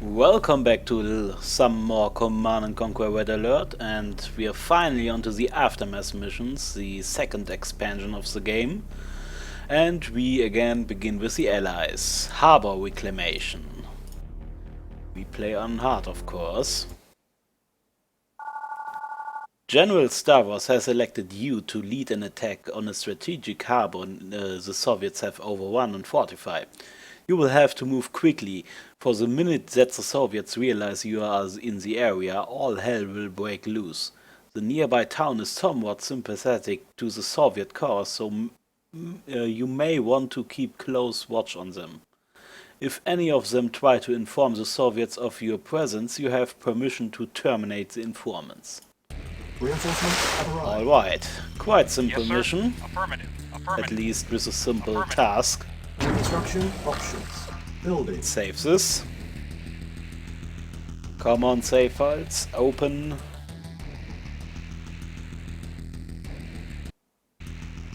Welcome back to some more Command&Conquer Red Alert, and we are finally onto the Aftermath missions, the second expansion of the game. And we again begin with the Allies. Harbor Reclamation. We play on hard, of course. General Stavros has elected you to lead an attack on a strategic harbor the Soviets have overrun and fortified. You will have to move quickly, for the minute that the Soviets realize you are in the area, all hell will break loose. The nearby town is somewhat sympathetic to the Soviet cause, so you may want to keep close watch on them. If any of them try to inform the Soviets of your presence, you have permission to terminate the informants. Reinforcements have arrived. Alright, quite simple mission, Affirmative. at least with a simple task. Construction options. Building. Save this. Come on, save files. Open.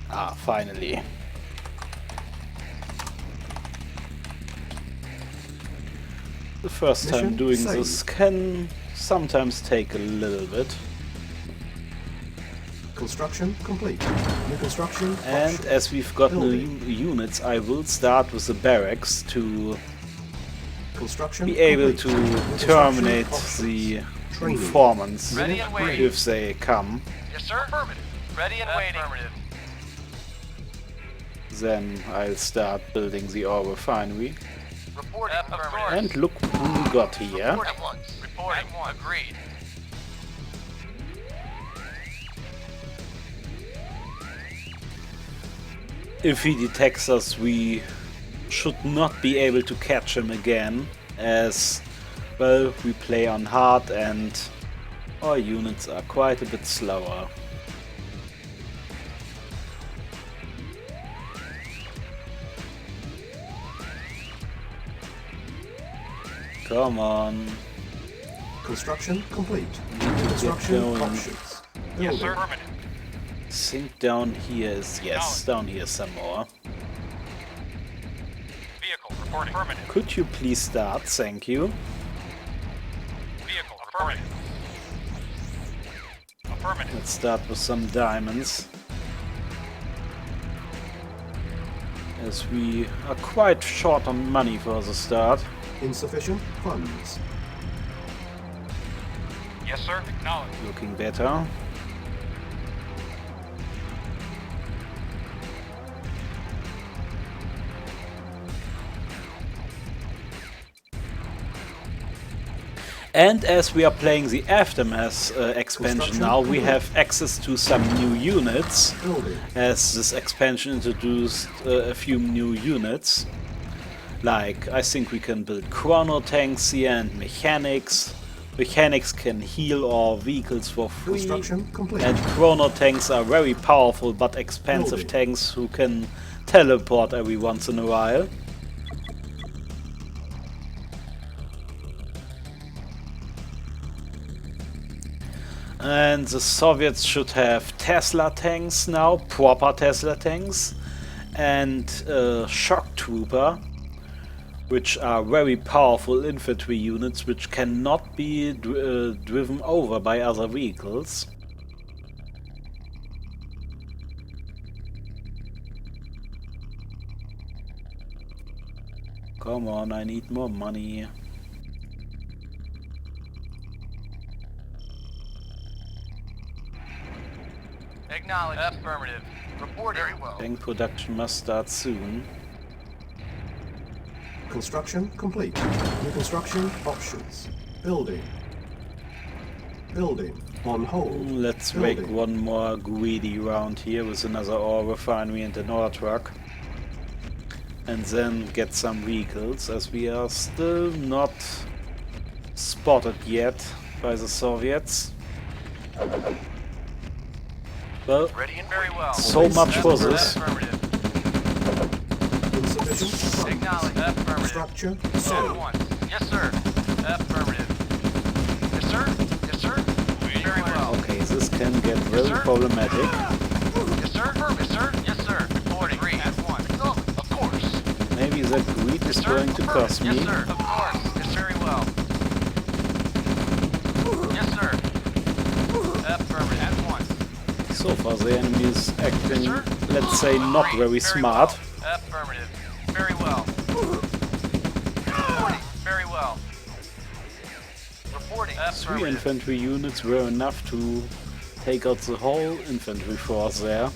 Ah, finally. The first time Mission doing saved. this can sometimes take a little bit. Construction complete. New construction And options. as we've got new Building. units, I will start with the barracks to Construction be able complete. to New construction terminate options. the Training. informants Ready and waiting. if they come. Yes, sir. Affirmative. Ready and waiting. Affirmative. Then I'll start building the ore refinery. Reporting. Affirmative. And look who we got here. At once. Reporting. Agreed. If he detects us, we should not be able to catch him again, as, well, we play on hard and our units are quite a bit slower. Come on. Construction complete. Need to New get construction going. options. Yes, Building. sir. Affirmative. Think down here is, yes, down here some more. Vehicle reporting. Affirmative. Could you please start? Thank you. Vehicle affirmative. Affirmative. Let's start with some diamonds, as we are quite short on money for the start. Insufficient funds. Yes, sir. Acknowledge. Looking better. And as we are playing the Aftermath expansion now, we have access to some new units, Building. as this expansion introduced a few new units. Like, I think we can build chrono tanks here and mechanics. Mechanics can heal our vehicles for free. Construction complete. And chrono tanks are very powerful but expensive Building. tanks who can teleport every once in a while. And the Soviets should have Tesla tanks now, proper Tesla tanks, and shock trooper, which are very powerful infantry units which cannot be driven over by other vehicles. Come on, I need more money. Acknowledge. Affirmative. Reporting. Very well. Tank production must start soon. Construction complete. New construction options. Building. Building. On hold. Let's Building. make one more greedy round here with another ore refinery and an ore truck. And then get some vehicles, as we are still not spotted yet by the Soviets. Well, Ready and very well. so much for this. Affirmative. Insufficient funds. Acknowledge. Affirmative. Structure At solid. once. Yes, sir. Affirmative. Yes, sir. Yes, sir. Very well. Okay, this can get very sir. problematic. Yes, sir. Yes, sir. Yes, sir. Reporting. At once. Of course. Maybe that greed is Yes, sir. going to cost me. Yes, sir. Of course. Yes, very well. far the enemy is acting, Yes, sir. let's say, not Great, very smart. Well. Affirmative. Very well. Reporting. Very well. Reporting. 3 Affirmative. infantry units were enough to take out the whole infantry force there.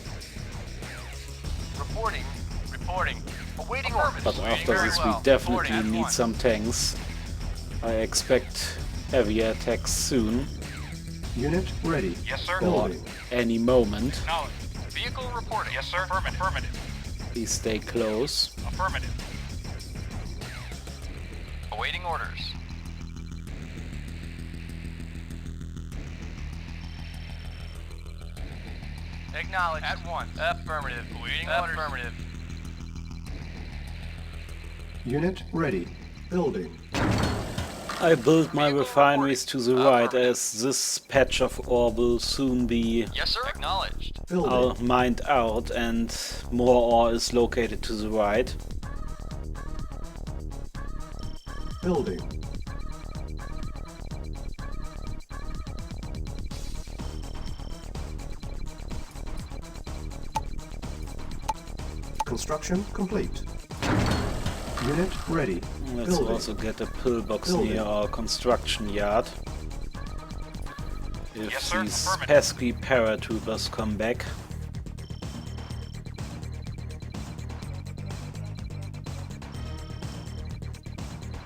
Reporting. Reporting. Awaiting orders. But after Very this well. we definitely Reporting. need some tanks. I expect heavy attacks soon, Unit ready. Yes, sir. Building. any moment. Acknowledged. Vehicle reporting. Yes, sir. Affirmative. Affirmative. Please stay close. Affirmative. Awaiting orders. Acknowledged. At once. Affirmative. Awaiting orders. Affirmative. Unit ready. Building. I built my refineries to the right as this patch of ore will soon be Yes, sir. Acknowledged. Building. mined out and more ore is located to the right. Building. Construction complete. Unit ready. Let's Building. also get a pillbox Building. near our construction yard. If Yes, sir. these Affirmative. pesky paratroopers come back.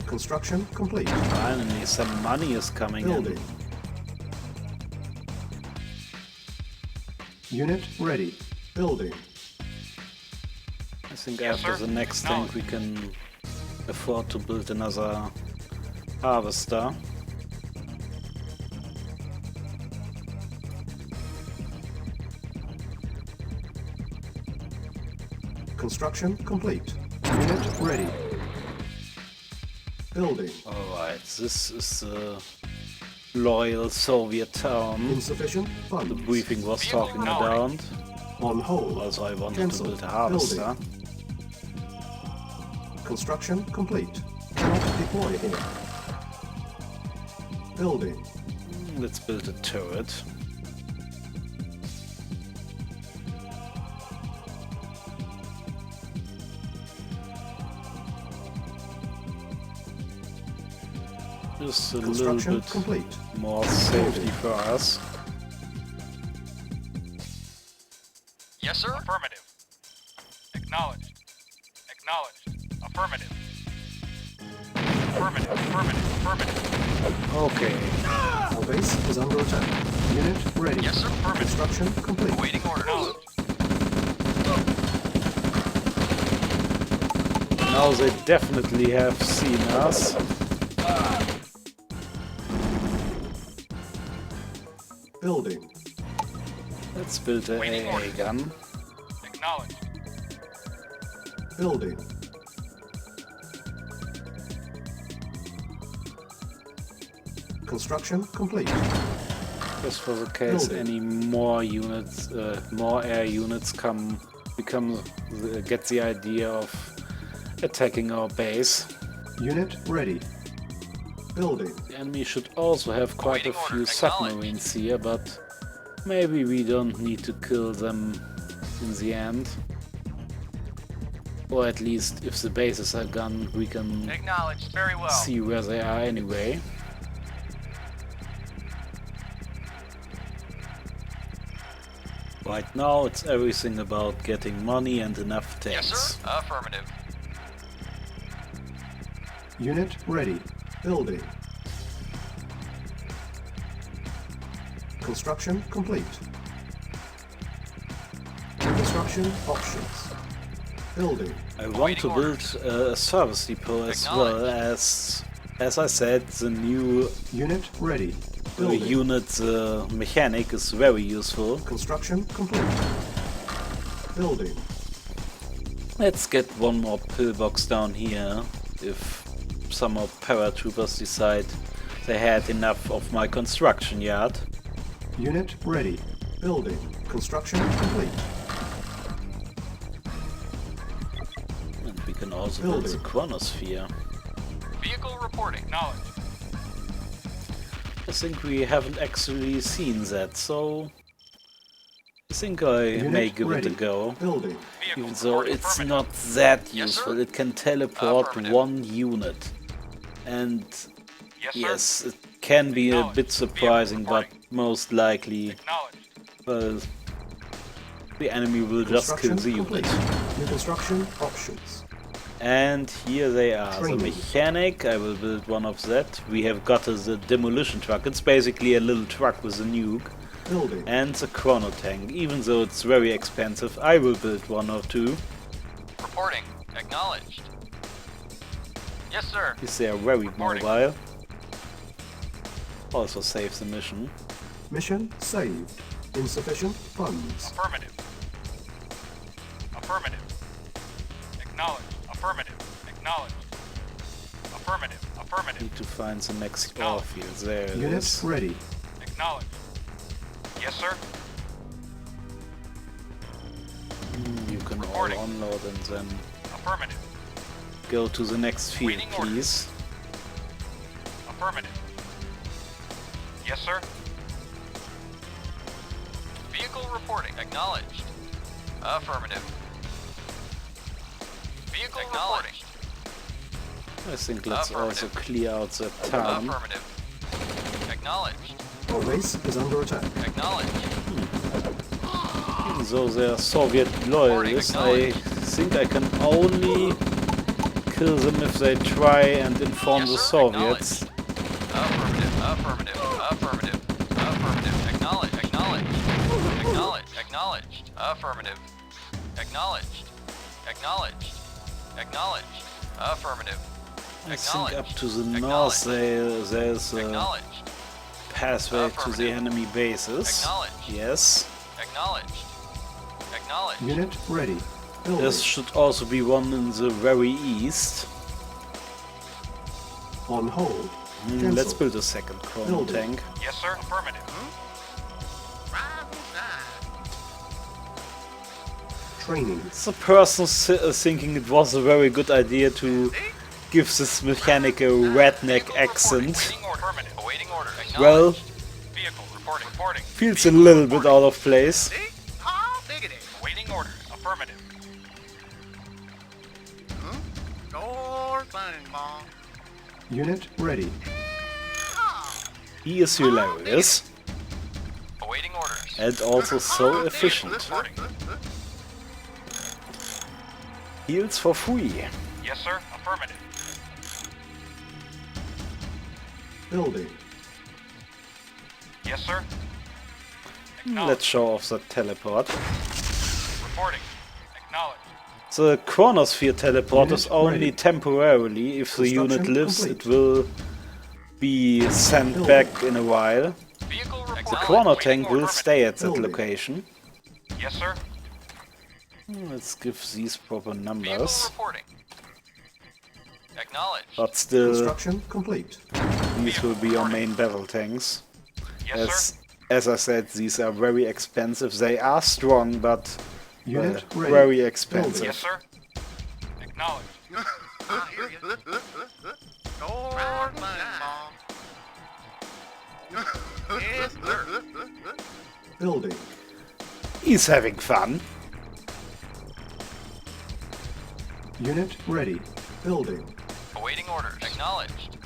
Construction complete. Finally, some money is coming Building. in. Unit ready. Building. I think Yes, after sir. the next tank we can afford to build another harvester. Construction complete. Unit ready. Building. Alright, this is the loyal Soviet town Insufficient funds. the briefing was Vehicle talking reporting. about. On hold. Also, I wanted Cancel. to build a harvester. Construction complete. Cannot deploy here. Building. Let's build a turret. Just a little Construction bit complete. more safety for us. Yes, sir. Affirmative. Acknowledged. Acknowledged. Affirmative. Affirmative. Affirmative. Affirmative. Okay, Our base is under attack. Unit ready. Yes, sir. Affirmative. Construction complete. Awaiting orders. now they definitely have seen us. Building. Let's build a Waiting AA orders. gun. Acknowledged. Building. Construction complete. Just for the case Building. any more units, more air units get the idea of attacking our base. Unit ready. Building. The enemy should also have quite a Awaiting few orders. submarines here, but maybe we don't need to kill them in the end. Or at least if the bases are gone, we can Acknowledged. Very well. see where they are anyway. Right now it's everything about getting money and enough Yes, tanks. sir. Affirmative. Unit ready. Building. Construction complete. Construction options. Building. I want to build a service depot as well as I said, the new Unit ready. Building. unit, the mechanic, is very useful. Construction complete. Building. Let's get one more pillbox down here if some more paratroopers decide they had enough of my construction yard. Unit ready. Building. Construction complete. And we can also build the Building. chronosphere. Vehicle reporting. Knowledge. I think we haven't actually seen that, so think I Unit may give it a ready. go. Building. Vehicle Even though reporting. it's Affirmative. not that Yes, useful, sir. it can teleport Affirmative. one unit. And Yes, sir. yes, it can be a bit Acknowledged. surprising, Vehicle but most likely, Acknowledged. well, the enemy will just kill Construction the complete. unit. New construction options. And here they are. The Training. mechanic, I will build one of that. We have got the demolition truck. It's basically a little truck with a nuke. Building. And the chrono tank. Even though it's very expensive, I will build one or two. Reporting. Acknowledged. Yes, sir. Because they are very Reporting. mobile. Also saves the mission. Mission saved. Insufficient funds. Affirmative. Affirmative. Acknowledged. Affirmative. Acknowledged. Affirmative. Affirmative. Need to find the next No. airfield. There it Unit is. ready. Acknowledged. Yes, sir. You can all Reporting. unload and then Affirmative. go to the next field, Waiting order. please. Affirmative. Yes, sir. Vehicle reporting. Acknowledged. Affirmative. Vehicle acknowledged. I think let's also Affirmative. clear out that town. Affirmative. Acknowledged. Our base is under attack. Acknowledged. Even though they are Soviet loyalists, I think I can only kill them if they try and inform Yes, the sir. Soviets. Affirmative. Affirmative. Affirmative. Affirmative. Acknowledged. Acknowledged. Acknowledged. Acknowledged. Affirmative. Acknowledged. Acknowledged. Acknowledged. Affirmative. I think up to the Acknowledged. north there's a Acknowledged. pathway to the Affirmative. enemy bases. Acknowledged. Yes. Acknowledged. Acknowledged. Unit ready. Building. There should also be one in the very east. On hold. Let's Cancel. build a second chrono Building. tank. Yes, sir. Affirmative. Training. The person thinking it was a very good idea to give this mechanic a redneck accent. Awaiting order. Affirmative. Awaiting order. Well, Acknowledged. Vehicle reporting. Reporting. feels a little bit out of place. Awaiting order. Affirmative. Unit ready. He is hilarious Awaiting orders. and also so efficient. Reporting. Heals for free. Yes, sir. Affirmative. Building. Yes, sir. Let's show off the teleport. Reporting. Acknowledged. The chronosphere teleport is Unit only ready. temporarily. If the unit Construction lives, complete. it will be sent Building. back in a while. Vehicle reporting. The chrono tank will stay at that Building. location. Yes, sir. Let's give these proper Vehicle numbers. reporting. Acknowledged. But still, Construction complete. these will be our main battle tanks. Yes, sir. As I said, these are very expensive. They are strong, but Unit ready. very Yes, expensive. sir. Acknowledged. Building. He's having fun. Unit ready. Building. Awaiting orders. Acknowledged.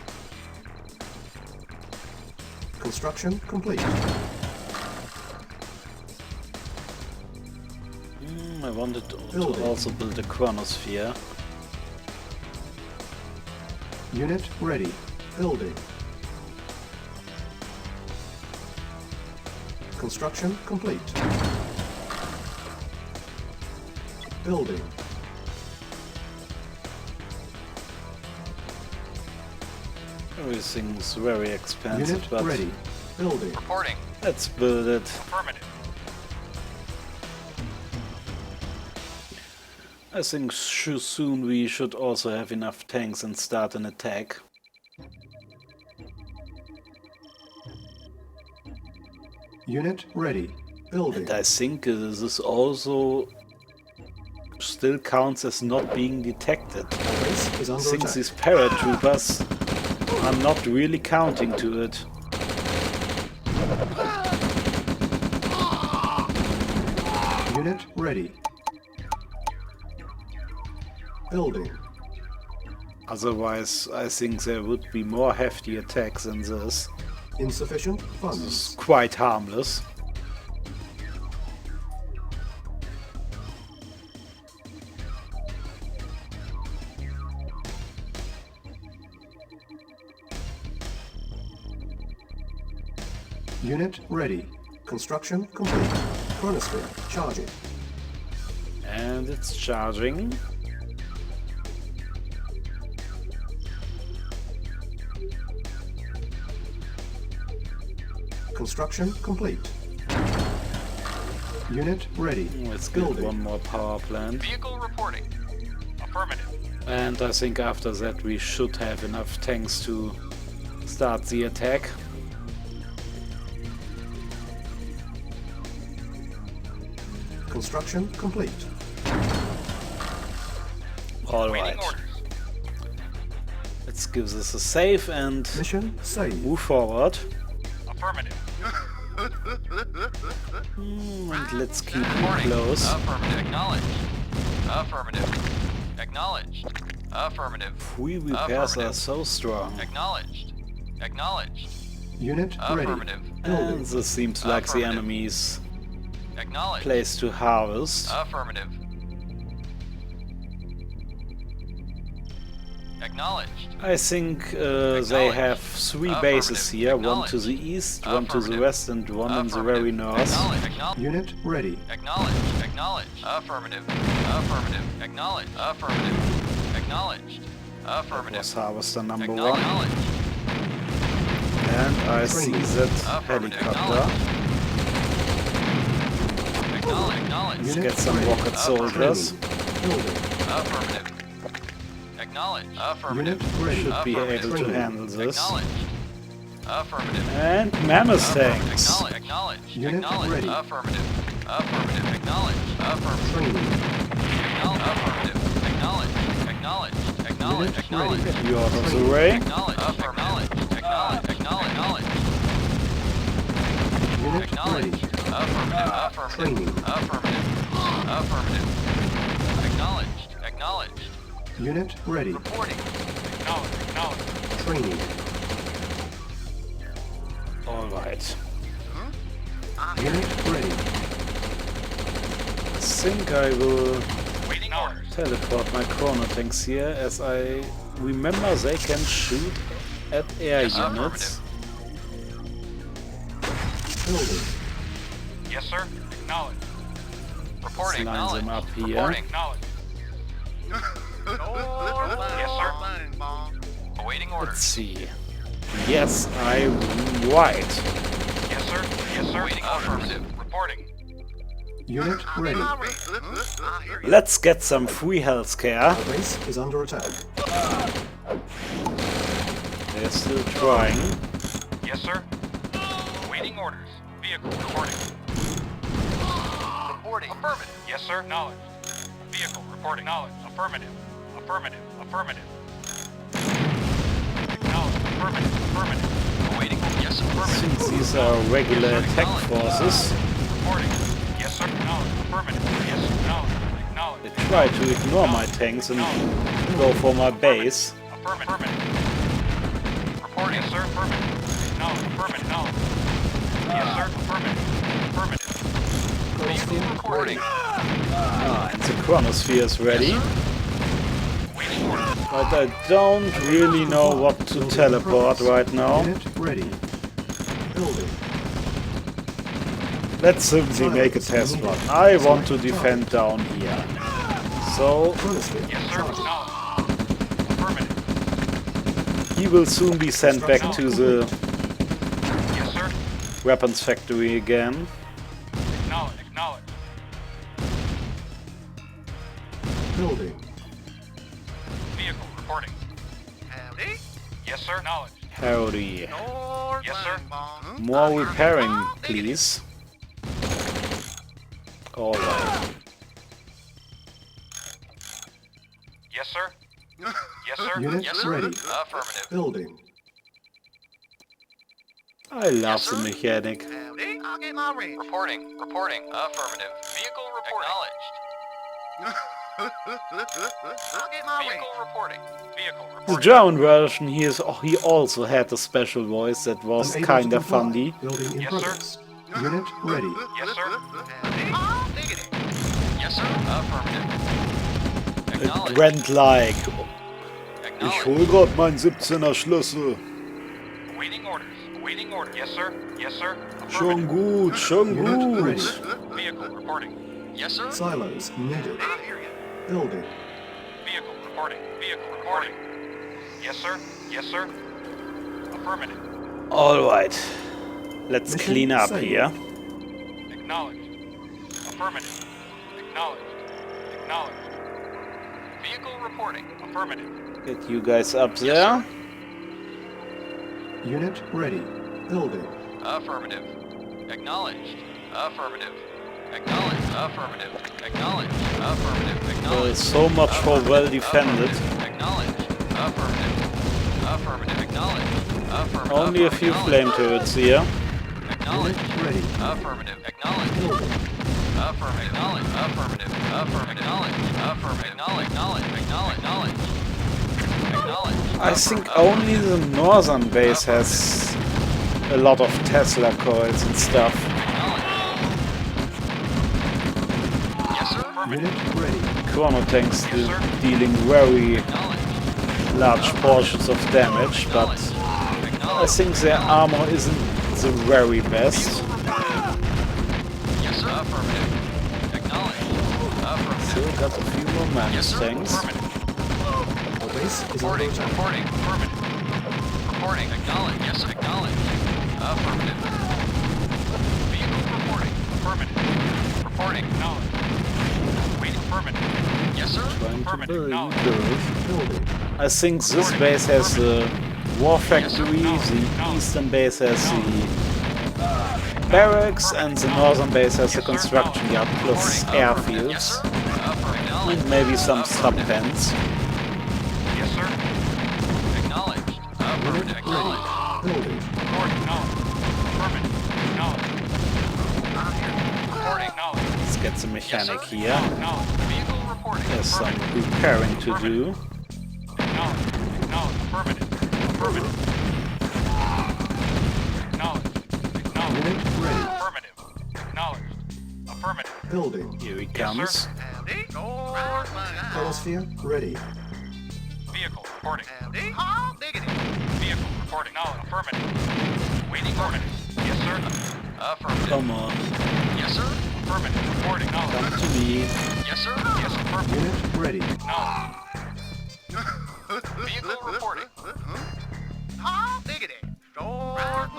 Construction complete. I wanted to Building. also build a chronosphere. Unit ready. Building. Construction complete. Building. Everything's very expensive, Unit but ready. Building. Reporting. let's build it. Affirmative. I think soon we should also have enough tanks and start an attack. Unit ready. Building. And I think this also still counts as not being detected. Base is under Since attack. these paratroopers are not really counting to it. Unit ready. Building. Otherwise, I think there would be more hefty attacks than this. Insufficient It's funds. quite harmless. Unit ready. Construction complete. Chronosphere charging. And it's charging. Construction complete. Unit ready. Let's get Building. one more power plant. Vehicle reporting. Affirmative. And I think after that we should have enough tanks to start the attack. Construction complete. Alright. Waiting orders. Let's give this a save and Mission saved. move forward. Affirmative. And let's keep Reporting. close. Affirmative. Acknowledged. Affirmative. Acknowledged. Affirmative. Free repairs are Affirmative. so strong. Acknowledged. Acknowledged. Unit ready. Affirmative. And Building. this seems like the Affirmative. enemy's Acknowledged. place to harvest. Affirmative. Acknowledged. I think they have three bases Affirmative. here, one to Acknowledged. the east, one to the Affirmative. west and one in the very Affirmative. north. Acknowledged. Acknowledged. Unit ready. Acknowledged. Acknowledged. Affirmative. Affirmative. Acknowledged. Affirmative. Acknowledged. Affirmative. Was harvester number one. Acknowledged. And I see that Affirmative. helicopter. Acknowledged. Let's Unit get some ready. rocket soldiers. Building. Affirmative. Acknowledged. Affirmative. Unit ready. Should be able to Training. handle this. Acknowledged. Affirmative. And mammoth tanks. Acknowledged. Acknowledged. Unit Acknowledged. ready. Affirmative. Affirmative. Acknowledged. Affirmative. Training. Affirmative. Acknowledged. Acknowledged. Acknowledged. Unit Acknowledged. Get you out of the way. Acknowledged. Acknowledged. Acknowledged. Acknowledged. Unit Acknowledged. ready. Affirmative. Affirmative. Training. Affirmative. Affirmative. Acknowledged. Acknowledged. Unit ready. Reporting. Acknowledged. Acknowledged. Training. Alright. Unit ready. I think I will Waiting orders. teleport my chrono tanks here, as I remember they can shoot at air Yes, units. Building. Yes, sir. Acknowledged. Reporting. Let's line them Acknowledged. up here. Reporting. Acknowledged. Yes, sir. Awaiting Let's orders. see. Yes, I'm right. Yes, sir. Yes, sir. Awaiting affirmative. Reporting. Unit ready. Let's get some free healthcare. Our base is under attack. They're still trying. Yes, sir. Awaiting orders. Vehicle reporting. Reporting. Affirmative. Yes, sir. Knowledge. Vehicle reporting. Knowledge. Affirmative. Affirmative. Affirmative. Knowledge. Affirmative. Affirmative. Awaiting. Yes, affirmative. Since these are regular attack forces, Reporting. Yes, sir. Knowledge. Affirmative. Yes, knowledge. Acknowledge. they try to ignore my tanks and go for my base. Affirmative. Affirmative. Reporting. Yes, sir. Affirmative. Knowledge. Affirmative. Knowledge. Yes, sir. Affirmative. Affirmative. Vehicle reporting. Ah, and the chronosphere is ready. Waiting orders. But I don't really know what to teleport right now. Unit ready. Building. Let's simply make a test run. I want to defend down here. So Chronosphere Yes, sir. charging. Knowledge. Affirmative. he will soon be sent back to the Yes, sir. weapons factory again. Acknowledge. Acknowledge. Building. Vehicle reporting. Howdy. Yes, sir. Knowledge. Howdy. Yes, sir. More repairing, please. Alright. Yes, sir. Yes, sir. Unit Yes, sir. ready. Affirmative. Building. I love the mechanic. Howdy. I'll get my range. Reporting. Reporting. Affirmative. Vehicle reporting. Vehicle reporting. Vehicle The reporting. German version, he also had a special voice that was Unable to kinda comply. funny. Building in Yes, sir. progress. Unit ready. Yes, sir. Yes, sir. Affirmative. It Acknowledged. went like, ich Acknowledged. hol grad mein 17er Schlüssel. Awaiting orders. Awaiting orders. Yes, sir. Yes, sir. Schon Affirmative. gut, schon Unit ready. gut. Vehicle reporting. Yes, sir. Silos needed. Building. Vehicle reporting. Vehicle reporting. Yes, sir. Yes, sir. Affirmative. Alright, let's Mission clean up saved. here. Acknowledged. Affirmative. Acknowledged. Acknowledged. Vehicle reporting. Affirmative. Get you guys up there. Unit ready. Building. Affirmative. Acknowledged. Affirmative. Acknowledged. Affirmative. Acknowledged. Affirmative. Acknowledged. So much for well defended. Acknowledged. Affirmative. Affirmative. Acknowledged. Affirmative. Only a few flame turrets here. Acknowledged. Unit ready. Affirmative. Acknowledged. Building. Affirmative. Acknowledged. Affirmative. Affirmative. Acknowledged. Affirmative. Acknowledged. Acknowledged. Acknowledged. I think only the northern base has a lot of Tesla coils and stuff. Yes, sir. Affirmative. Unit ready. Chrono tanks dealing very large portions of damage, but I think their armor isn't the very best. Yes, sir. Affirmative. Acknowledged. Affirmative. Still got a few more Yes, man's sir. tanks. Affirmative. Our base is under Reporting. attack. Reporting. Affirmative. Reporting. Acknowledged. Yes, sir. Acknowledged. Affirmative. Vehicle reporting. Affirmative. Reporting. Acknowledged. Waiting. Affirmative. Yes, sir. Trying to Affirmative. build. Acknowledged. Building. I think this base has the war factory, the eastern base has the barracks, and the northern base has the construction yard plus Yes, airfields, sir. Acknowledged. and maybe some Affirmative. sub-pens. Yes, sir. Acknowledged. Affirmative. Acknowledged. Building. Reporting. Acknowledged. Affirmative. Acknowledged. Reporting. Acknowledged. Let's get the Yes, mechanic sir. here. Acknowledged. Vehicle reporting. There's some Affirmative. repairing to do. Acknowledged. Acknowledged. Affirmative. Affirmative. Acknowledged. Acknowledged. Unit ready. Affirmative. Acknowledged. Affirmative. Building. Here he Yes, comes. sir. Hemisphere ready. Vehicle reporting. Vehicle reporting. Acknowledged. Affirmative. Waiting. Affirmative. Yes, sir. Affirmative. Come on, Yes, sir. Affirmative. Reporting. come Acknowledged. to me. Yes, sir. Yes, affirmative. Unit ready. Acknowledged. Vehicle reporting.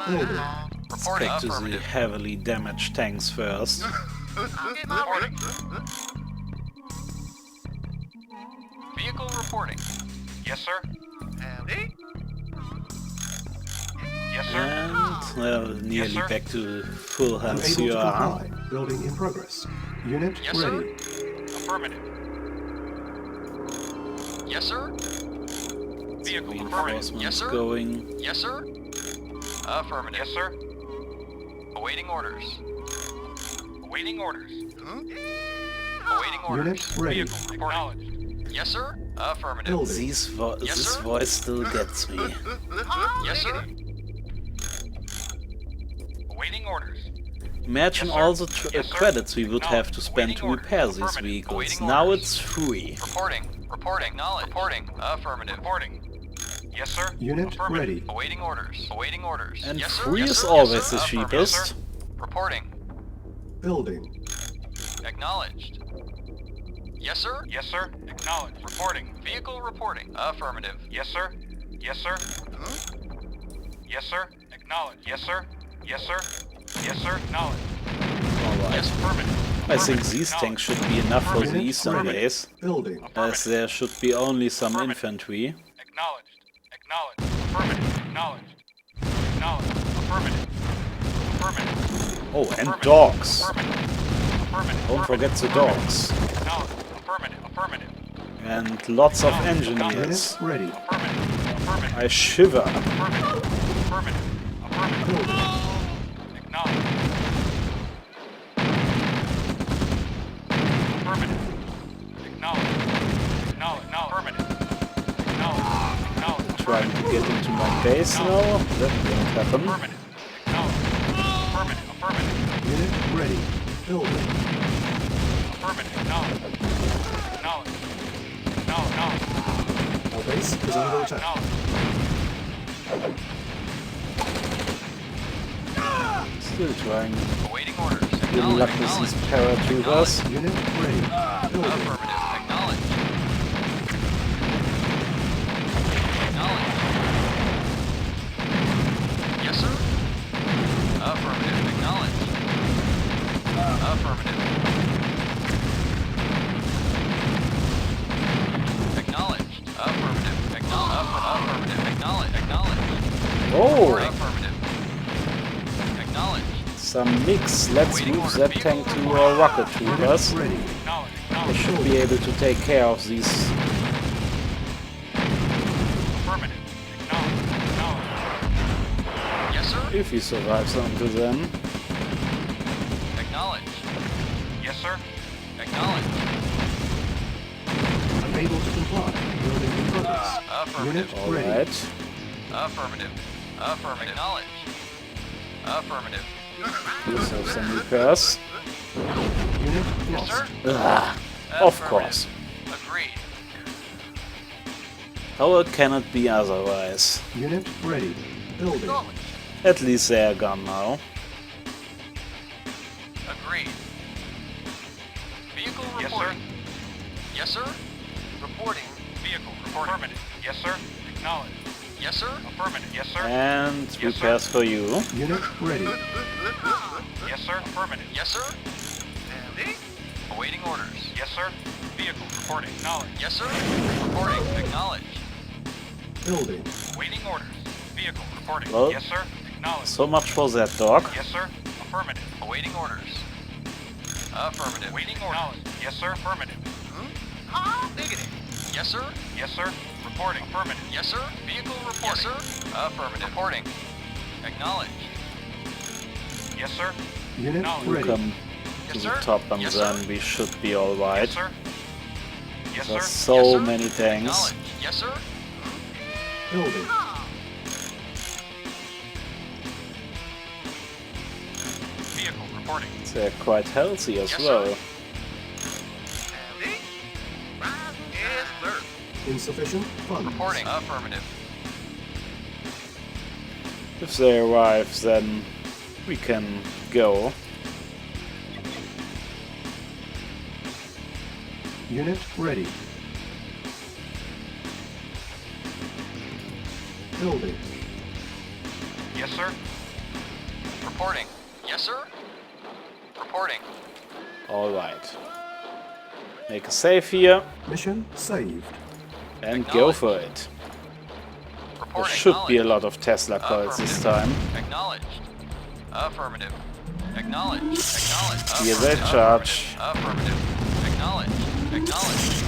Building. Reporting. Get to the Affirmative. heavily damaged tanks first. Reporting. Vehicle reporting. Yes, sir. Yes, sir. And, well, nearly sir. back to full health Unable you to are. comply. Building in progress. Unit Yes, sir. ready. Affirmative. Yes, sir. Vehicle affirmative. Yes, Reinforcements sir. going. Yes, sir. Affirmative. Yes, sir. Awaiting orders. Awaiting orders. Awaiting orders. Unit ready. Vehicle acknowledged. Yes, sir. Affirmative. Building. Yes, This sir. voice still gets me. Yes, sir. Awaiting orders. Imagine Yes, sir. all the Yes, sir. credits we would have to spend Awaiting to orders. repair these Affirmative. vehicles. Awaiting Now orders. it's free. Reporting. Reporting. Knowledge. Reporting. Affirmative. Reporting. Yes, sir. Unit Affirmative. ready. Awaiting orders. Awaiting orders. And yes, sir. free Yes, is sir. always yes, sir. the Affirmative. cheapest. Yes, sir. Reporting. Building. Acknowledged. Yes, sir. Yes, sir. Acknowledged. Reporting. Vehicle reporting. Affirmative. Yes, sir. Yes, sir. Yes, sir. Acknowledged. Yes, sir. Yes, sir. Yes, sir. Acknowledged. Alright. Yes, affirmative. I think Affirmative. these tanks Acknowledged. should be enough for the Unit eastern ready. base, Building. as there should be only some Affirmative. infantry. Acknowledged. Acknowledged. Affirmative. Acknowledged. Acknowledged. Affirmative. Affirmative. Oh, and Affirmative. dogs. Affirmative. Affirmative. Don't forget the Affirmative. dogs. Acknowledged. Affirmative. Affirmative. And lots of Unit engineers. ready. Affirmative. Affirmative. I shiver. Affirmative. Affirmative. Affirmative. Building. Acknowledged. get into my base now? That won't happen. Affirmative. Acknowledged. Affirmative. Unit ready. Building. Affirmative. Acknowledged. Acknowledged. Acknowledged. Our base is under attack. Acknowledged. Still trying. Awaiting orders. Good luck with these paratroopers. Unit ready. Building. Affirmative. Acknowledged. Acknowledged. Yes, sir. Affirmative. Acknowledged. Affirmative. Acknowledged. Affirmative. Affirmative. Acknowledged. Oh! Affirmative. Acknowledged. Some mix. Let's move that tank to our rocket troopers. Ready. They should be able to take care of these. Affirmative. Acknowledged. Yes, sir. If he survives until then. Acknowledged. Yes, sir. Acknowledged. Unable to comply. Building in progress. Affirmative. Unit ready. Alright. Affirmative. Affirmative. Acknowledged. Affirmative. Let's have some repairs. Unit Yes, lost. sir. Of course. Agreed. How it cannot be otherwise. Unit ready. Building. At least they are gone now. Agreed. Vehicle reporting. Yes, sir. Reporting. Vehicle reporting. Affirmative. Yes, sir. Acknowledged. Yes, sir. Affirmative. Yes, sir. And Yes, repairs for you. Unit ready. Yes, sir. Affirmative. Yes, sir. Awaiting orders. Yes, sir. Vehicle reporting. Acknowledged. Yes, sir. Reporting. Acknowledged. Building. Awaiting orders. Vehicle reporting. Well, yes, sir. Acknowledged. So much for that dog. Yes, sir. Affirmative. Awaiting orders. Affirmative. Waiting orders. Yes, sir. Affirmative. Negative. Yes, sir. Yes, sir. Reporting. Affirmative. Yes, sir. Vehicle reporting. Yes, sir. Affirmative. Reporting. Acknowledged. Yes, sir. Unit No. ready. Come to Yes, the sir. top and Yes, then sir. we should be alright. Yes, sir. Yes, There's sir. so Yes, sir. many tanks. Acknowledged. Yes, sir. Building. Vehicle reporting. They're quite healthy as Yes, well. sir. Yes, sir. Insufficient funds. Reporting. Affirmative. If they arrive, then we can go. Unit ready. Building. Yes, sir. Reporting. Yes, sir. Reporting. Alright. Make a save here Mission saved. and go for it. There Reporting. should be a lot of Tesla coils this time. Acknowledged. Affirmative. Acknowledged. Acknowledged. Here they Affirmative. charge. Affirmative. Acknowledged. Acknowledged.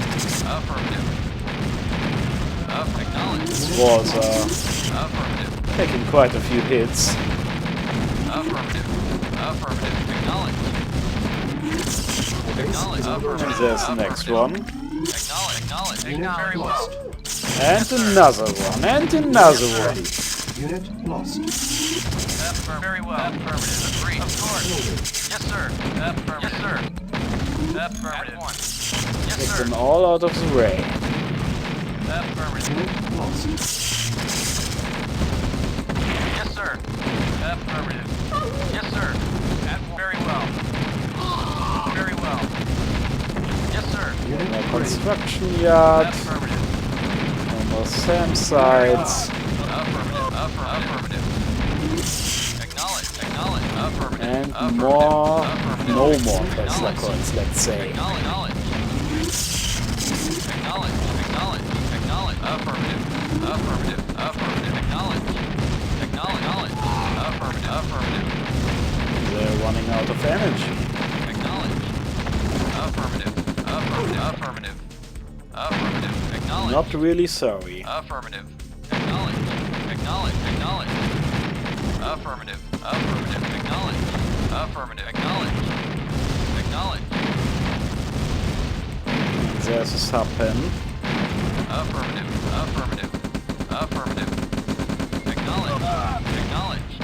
Affirmative. Acknowledged. These walls are Affirmative. taking quite a few hits. Affirmative. Affirmative. Acknowledged. Our base is under And attack. there's the next one. Acknowledged. Acknowledged. Unit Very lost. well. And another one. And another one. Ready. Unit lost. Very well. Affirmative. Agreed. Of course. Building. Yes, sir. Affirmative. Yes, sir. Affirmative. Yes, Take sir. them all out of the way. Affirmative. Unit lost. Yes, sir. Affirmative. Yes, sir. Very well. Very well. Yes, sir. Unit More ready. construction yard. Affirmative. No more SAM sites. Affirmative. Affirmative. Acknowledge. Acknowledge. Affirmative. And Affirmative. more, Affirmative. no more Tesla coils, let's say. Acknowledge. Acknowledge. Acknowledge. Acknowledge. Affirmative. Affirmative. Affirmative. Acknowledge. Acknowledge. Affirmative. Affirmative. They're running out of energy. Acknowledge. Affirmative. Affirmative. Affirmative. Affirmative. Acknowledge. Not really sorry. Affirmative. Acknowledge. Acknowledge. Acknowledge. Affirmative. Affirmative. Acknowledge. Affirmative. Acknowledge. Acknowledge. There's a sub pen. Affirmative. Affirmative. Affirmative. Acknowledged.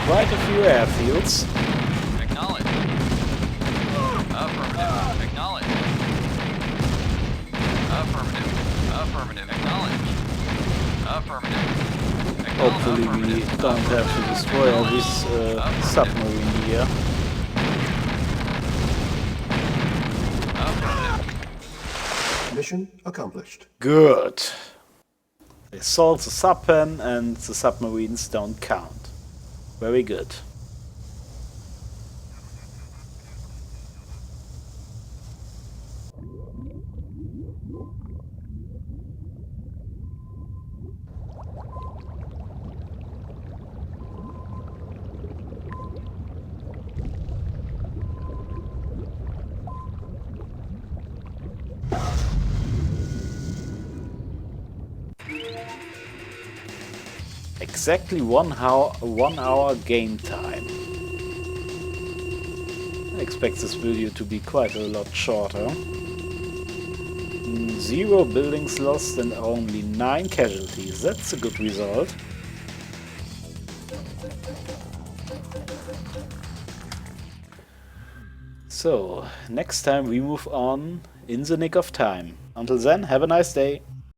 Quite a few airfields. Acknowledged. Affirmative. Acknowledged. Affirmative. Acknowledged. Affirmative. Hopefully we don't have to destroy all this submarine here. Mission accomplished. Good. They solved the subpen and the submarines don't count. Very good. Exactly 1 hour game time. I expect this video to be quite a lot shorter. 0 buildings lost and only 9 casualties. That's a good result. So, next time we move on in the nick of time. Until then, have a nice day.